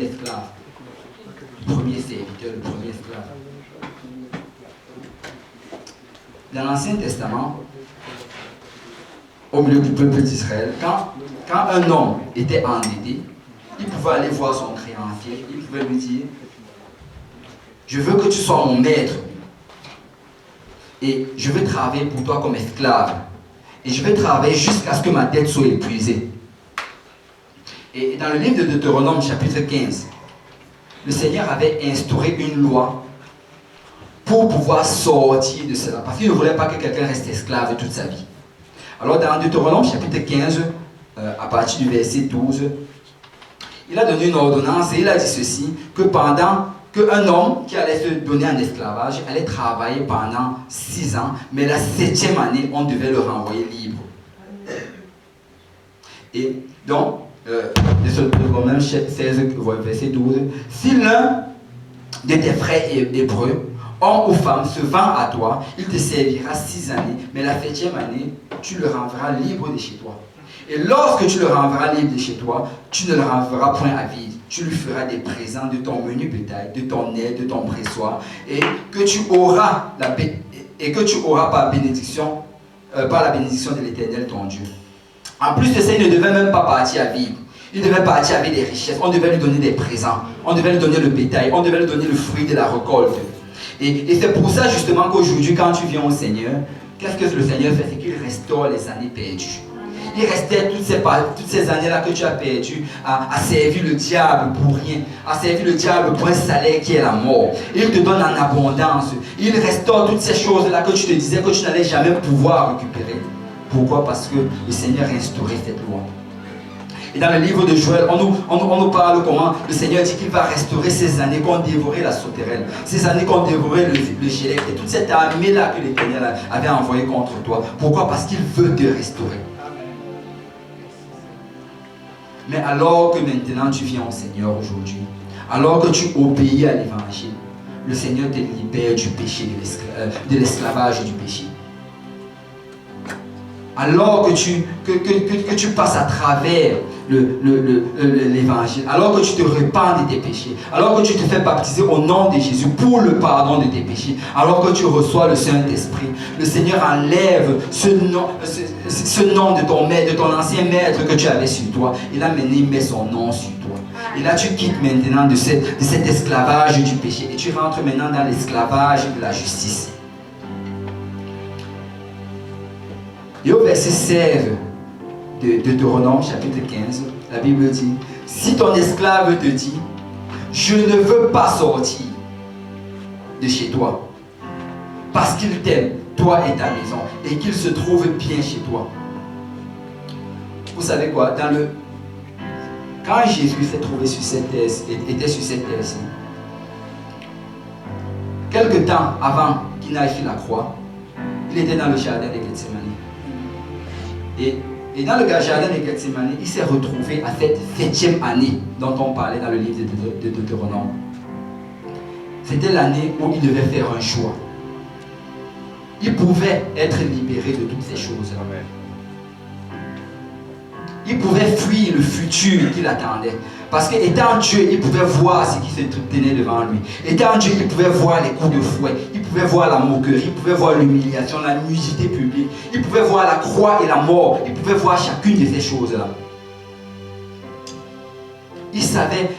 premier esclave, le premier serviteur, le premier esclave. Dans l'Ancien Testament, au milieu du peuple d'Israël, quand un homme était endetté, il pouvait aller voir son créancier, il pouvait lui dire, je veux que tu sois mon maître et je veux travailler pour toi comme esclave et je vais travailler jusqu'à ce que ma dette soit épuisée. Et dans le livre de Deutéronome chapitre 15, le Seigneur avait instauré une loi pour pouvoir sortir de cela, parce qu'il ne voulait pas que quelqu'un reste esclave toute sa vie. Alors dans Deutéronome chapitre 15, à partir du verset 12, il a donné une ordonnance et il a dit ceci, que pendant qu'un homme qui allait se donner en esclavage allait travailler pendant 6 ans, mais la 7e année, on devait le renvoyer libre. Et donc, Deutéronome 16, verset 12, si l'un de tes frères hébreux, homme ou femme, se vend à toi, il te servira 6 années, mais la 7e année, tu le renverras libre de chez toi. Et lorsque tu le renverras libre de chez toi, tu ne le renverras point à vide. Tu lui feras des présents de ton menu bétail, de ton aide, de ton pressoir, et que tu auras par bénédiction, par la bénédiction de l'Éternel ton Dieu. En plus de ça, il ne devait même pas partir à vide. Il devait partir avec des richesses. On devait lui donner des présents. On devait lui donner le bétail. On devait lui donner le fruit de la récolte. Et c'est pour ça justement qu'aujourd'hui, quand tu viens au Seigneur, qu'est-ce que le Seigneur fait? C'est qu'il restaure les années perdues. Il restait toutes ces années-là que tu as perdues à servir le diable pour rien, à servir le diable pour un salaire qui est la mort. Il te donne en abondance. Il restaure toutes ces choses-là que tu te disais que tu n'allais jamais pouvoir récupérer. Pourquoi? Parce que le Seigneur a instauré cette loi. Et dans le livre de Joël, on nous parle comment le Seigneur dit qu'il va restaurer ces années qu'ont dévoré la sauterelle, ces années qu'ont dévoré le gélect et toute cette armée-là que l'Éternel avait envoyée contre toi. Pourquoi? Parce qu'il veut te restaurer. Mais alors que maintenant tu viens au Seigneur aujourd'hui, alors que tu obéis à l'évangile, le Seigneur te libère du péché, de l'esclavage du péché. Alors que tu passes à travers l'évangile, alors que tu te repens de tes péchés, alors que tu te fais baptiser au nom de Jésus pour le pardon de tes péchés, alors que tu reçois le Saint-Esprit, le Seigneur enlève ce nom de ton maître, de ton ancien maître que tu avais sur toi. Et là maintenant il met son nom sur toi. Et là tu quittes maintenant de cet esclavage du péché et tu rentres maintenant dans l'esclavage de la justice. Et au verset 16 de Deutéronome chapitre 15, la Bible dit, si ton esclave te dit, je ne veux pas sortir de chez toi, parce qu'il t'aime, toi et ta maison, et qu'il se trouve bien chez toi. Vous savez quoi, quand Jésus s'est trouvé sur cette terre, était sur cette terre-ci, quelque temps avant qu'il n'aille sur la croix, il était dans le jardin de Gethsémani. Et dans le jardin de Gethsémani, il s'est retrouvé à cette 7e année dont on parlait dans le livre de Deutéronome. C'était l'année où il devait faire un choix. Il pouvait être libéré de toutes ces choses-là. Il pouvait fuir le futur qu'il attendait. Parce qu'étant Dieu, il pouvait voir ce qui se tenait devant lui. Étant Dieu, il pouvait voir les coups de fouet. Il pouvait voir la moquerie. Il pouvait voir l'humiliation, la nudité publique. Il pouvait voir la croix et la mort. Il pouvait voir chacune de ces choses-là. Il savait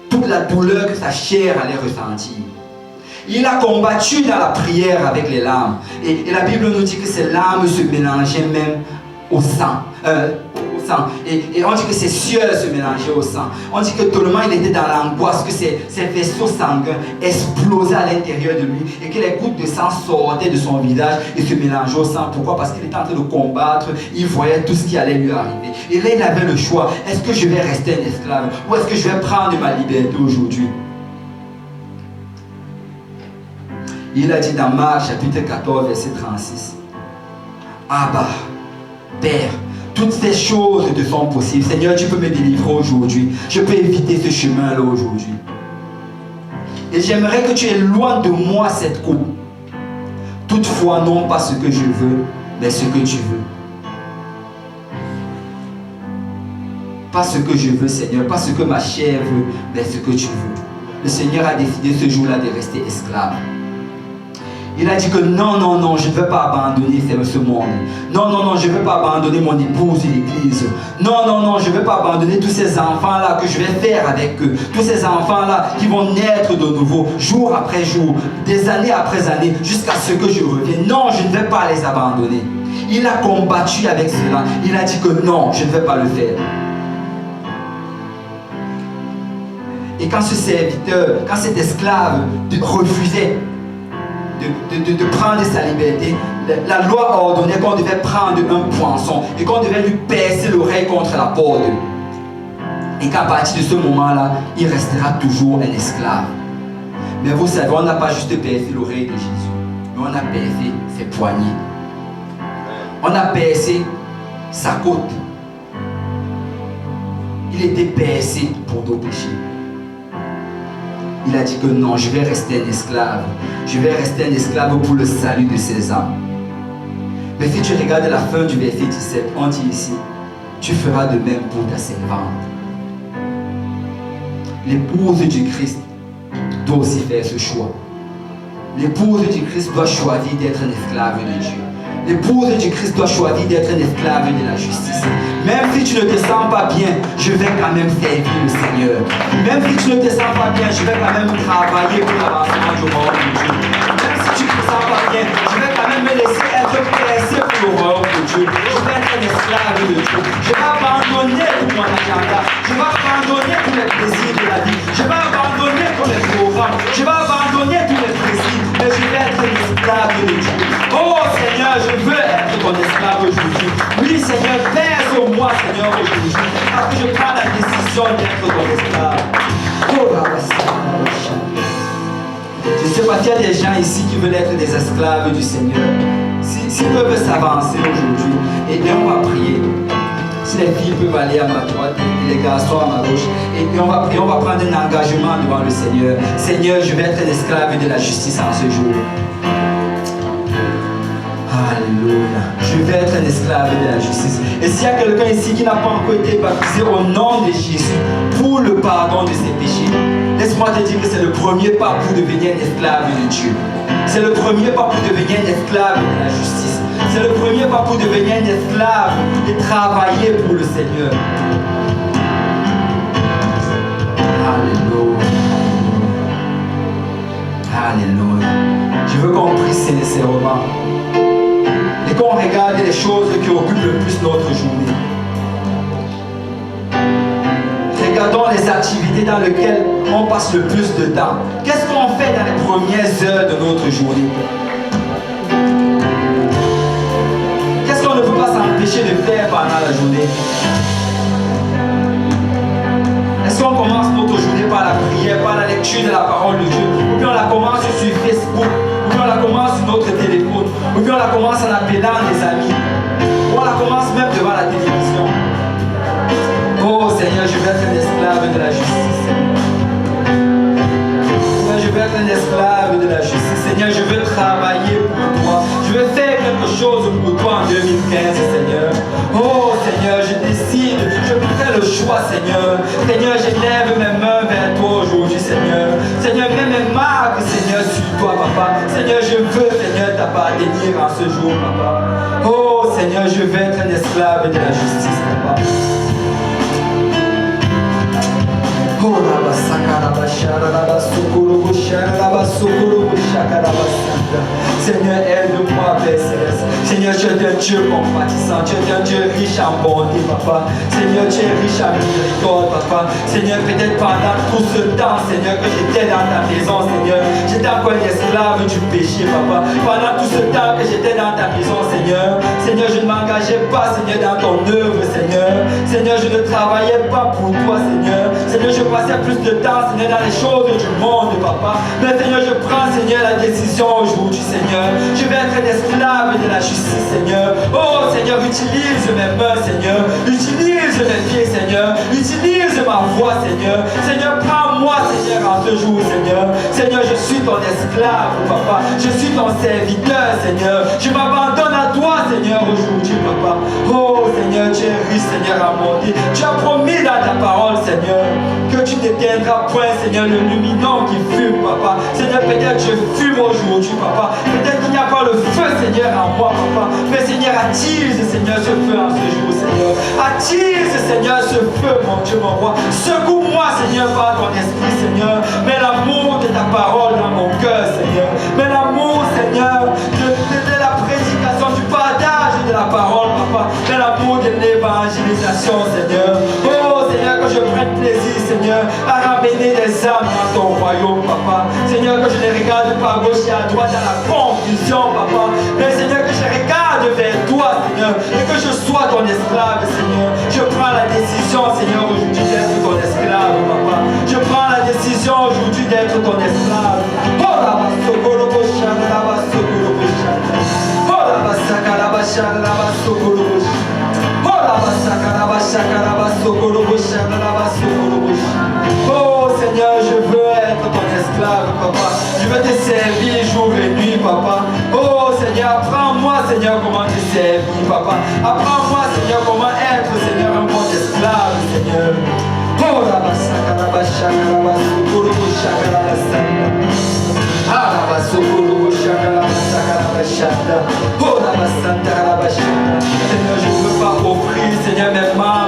toute la douleur que sa chair allait ressentir. Il a combattu dans la prière avec les larmes. Et la Bible nous dit que ces larmes se mélangeaient même au sang. Et on dit que ses sueurs se mélangeaient au sang. On dit que tellement il était dans l'angoisse que ses vaisseaux sanguins explosaient à l'intérieur de lui et que les gouttes de sang sortaient de son visage et se mélangeaient au sang. Pourquoi? Parce qu'il était en train de combattre. Il voyait tout ce qui allait lui arriver. Et là il avait le choix. Est-ce que je vais rester un esclave ou est-ce que je vais prendre ma liberté aujourd'hui? Il a dit dans Marc chapitre 14 verset 36, Abba, Père, toutes ces choses te sont possibles. Seigneur, tu peux me délivrer aujourd'hui. Je peux éviter ce chemin-là aujourd'hui. Et j'aimerais que tu éloignes de moi cette coupe. Toutefois, non pas ce que je veux, mais ce que tu veux. Pas ce que je veux, Seigneur, pas ce que ma chair veut, mais ce que tu veux. Le Seigneur a décidé ce jour-là de rester esclave. Il a dit que non, non, non, je ne veux pas abandonner ce monde. Non, non, non, je ne veux pas abandonner mon épouse et l'église. Non, non, non, je ne veux pas abandonner tous ces enfants-là que je vais faire avec eux. Tous ces enfants-là qui vont naître de nouveau, jour après jour, des années après années, jusqu'à ce que je revienne. Non, je ne vais pas les abandonner. Il a combattu avec cela. Il a dit que non, je ne vais pas le faire. Et quand ce serviteur, quand cet esclave refusait de prendre sa liberté, la loi ordonnait qu'on devait prendre un poinçon et qu'on devait lui percer l'oreille contre la porte. Et qu'à partir de ce moment-là, il restera toujours un esclave. Mais vous savez, on n'a pas juste percé l'oreille de Jésus, mais on a percé ses poignets. On a percé sa côte. Il était percé pour nos péchés. Il a dit que non, je vais rester un esclave. Je vais rester un esclave pour le salut de ses âmes. Mais si tu regardes la fin du verset 17, on dit ici, tu feras de même pour ta servante. L'épouse du Christ doit aussi faire ce choix. L'épouse du Christ doit choisir d'être un esclave de Dieu. L'épouse du Christ doit choisir d'être un esclave de la justice. Même si tu ne te sens pas bien, je vais quand même servir le Seigneur. Même si tu ne te sens pas bien, je vais quand même travailler pour l'avancement du royaume de Dieu. Même si tu ne te sens pas bien, je vais quand même me laisser être pressé pour le royaume de Dieu. Je vais être un esclave de Dieu. Je vais abandonner tout mon agenda. Je vais abandonner tous les plaisirs de la vie. Je vais abandonner tous les programmes. Je vais abandonner tous les plaisirs. Mais je vais être un esclave de Dieu. Oh Seigneur, je veux être ton esclave aujourd'hui. Oui Seigneur, pèse sur moi Seigneur aujourd'hui. Parce que je prends la décision d'être ton esclave. Oh là je ne sais pas s'il y a des gens ici qui veulent être des esclaves du Seigneur. S'ils peuvent s'avancer aujourd'hui, et bien on va prier. Si les filles peuvent aller à ma droite et les garçons à ma gauche, et puis on va prier, on va prendre un engagement devant le Seigneur. Seigneur, je vais être un esclave de la justice en ce jour. Alléluia. Je vais être un esclave de la justice. Et s'il y a quelqu'un ici qui n'a pas encore été baptisé au nom de Jésus pour le pardon de ses péchés, laisse-moi te dire que c'est le premier pas pour devenir un esclave de Dieu. C'est le premier pas pour devenir un esclave de la justice. C'est le premier pas pour devenir un esclave et travailler pour le Seigneur. Alléluia. Alléluia. Je veux qu'on prie sincèrement et qu'on regarde les choses qui occupent le plus notre journée. Regardons les activités dans lesquelles on passe le plus de temps. Qu'est-ce qu'on fait dans les premières heures de notre journée? Qu'est-ce qu'on ne peut pas s'empêcher de faire pendant la journée? Est-ce qu'on commence notre journée par la prière, par la lecture de la parole de Dieu? Ou bien on la commence sur Facebook? Ou bien on la commence sur notre téléphone? Ou bien on la commence en appelant des amis? Ou on la commence même devant la télévision? Oh Seigneur, je vais être un esclave de la justice. Seigneur, je vais être un esclave de la justice. Seigneur, je veux travailler pour toi. Je veux faire quelque chose pour toi en 2015, Seigneur. Oh Seigneur, je décide, je fais le choix, Seigneur. Seigneur, je lève mes mains vers toi aujourd'hui, Seigneur. Seigneur, mets mes marques, Seigneur, sur toi, Papa. Seigneur, je veux, Seigneur, t'appartenir en ce jour, Papa. Oh Seigneur, je veux être un esclave de la justice, Papa. Seigneur, aide-moi, Père Céleste. Seigneur, tu es un Dieu compatissant. Tu es un Dieu riche en bonté, Papa. Seigneur, tu es riche en miséricorde, Papa. Seigneur, peut-être pendant tout ce temps, Seigneur, que j'étais dans ta maison, Seigneur, j'étais encore un esclave du péché, Papa. Pendant tout ce temps que j'étais dans ta maison, Seigneur, Seigneur, je ne m'engageais pas, Seigneur, dans ton œuvre, Seigneur. Seigneur, je ne travaillais pas pour toi, Seigneur. Seigneur, je passais plus de temps, Seigneur, dans les choses du monde, Papa. Mais Seigneur, je prends, Seigneur, la décision aujourd'hui, Seigneur. Je vais être un esclave de la justice, Seigneur. Oh, Seigneur, utilise mes mains, Seigneur. Utilise mes pieds, Seigneur. Utilise ma voix, Seigneur. Seigneur, prends-moi, Seigneur, en ce jour, Seigneur. Seigneur, je suis ton esclave, papa. Je suis ton serviteur, Seigneur. Je m'abandonne à toi, Seigneur, aujourd'hui, papa. Oh, Seigneur, tu es riche, Seigneur, à mon Dieu. Tu as promis dans ta parole, Seigneur, que tu n'éteindras point, Seigneur, le luminant qui fume, papa. Seigneur, peut-être je fume aujourd'hui, papa. Peut-être qu'il n'y a pas le feu, Seigneur, en moi, papa. Mais Seigneur, attise, Seigneur, ce feu en ce jour, Seigneur. Attise, Seigneur, ce feu, mon Dieu, mon roi. Secoue-moi, Seigneur, par ton esprit, Seigneur. Mets l'amour de ta parole dans mon cœur, Seigneur. Mets l'amour, Seigneur, de la prédication, du partage de la parole, papa. Mets l'amour de l'évangélisation, Seigneur. Oh, Seigneur, que je prenne plaisir, Seigneur, à ramener des âmes dans ton royaume, papa. Seigneur, que je ne regarde pas à gauche et à droite dans la confusion, papa. Mais Seigneur, que je regarde vers toi, Seigneur, et que je sois ton esclave, Seigneur. Je prends la décision, Seigneur, aujourd'hui d'être ton esclave, papa. Je prends la décision aujourd'hui d'être ton esclave. Oh la basokolo boshana, la basokolo boshana. Oh la basaka, la bashana, la basokolo boshana. Oh la basaka, la bashaka, la basokolo boshana, la basokolo boshana. Oh Seigneur, je veux être ton esclave, papa. Je veux te servir jour et nuit, papa. Oh Seigneur, apprends-moi, Seigneur, comment te servir, papa. Apprends-moi, Seigneur, comment être, Seigneur, un bon esclave, Seigneur. Oh la basaka, la bashaka, la basokolo boshana, la basaka. Ah la basokolo boshana, la basaka, la bashaka. Oh la basanta, la bashaka. Seigneur, je ne veux pas offrir, Seigneur, mes mains.